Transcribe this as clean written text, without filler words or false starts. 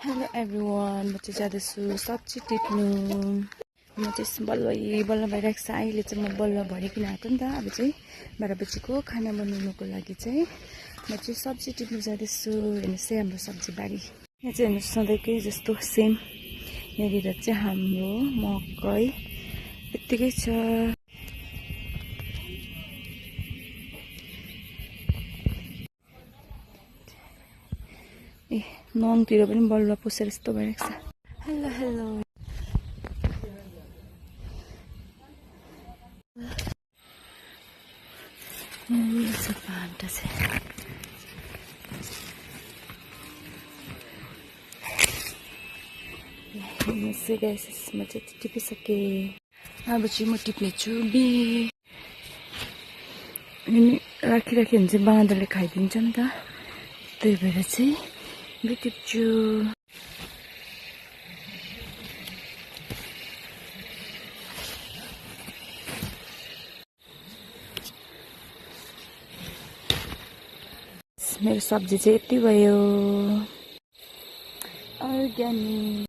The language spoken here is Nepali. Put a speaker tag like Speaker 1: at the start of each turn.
Speaker 1: हेलो एभ्रिवान, म चाहिँ जाँदैछु सब्जी टिप्नु। म चाहिँ बल्ल भइरहेको छ। अहिले चाहिँ म बल्ल भरिकन आएको नि त। अब चाहिँ 12 बजीको खाना बनाउनुको लागि चाहिँ म चाहिँ सब्जी टिप्नु जाँदैछु। हेर्नुहोस् है हाम्रो सब्जी बारी। यहाँ चाहिँ हेर्नुहोस् सधैँकै जस्तो सेम। यहाँनिर चाहिँ हाम्रो मकै यत्तिकै छ। ए नङतिर पनि बल्ल पुसेर यस्तो भइरहेको छ। हेलो हेलो गाइस, म चाहिँ टिपिसकेँ। अब चाहिँ म टिप्ने छु बी। राखिराख्यो भने चाहिँ बाँदरले खाइदिन्छ नि त, त्यही भएर चाहिँ बी टिप्छु। मेरो सब्जी चाहिँ यति भयो। अर्ग्यानिक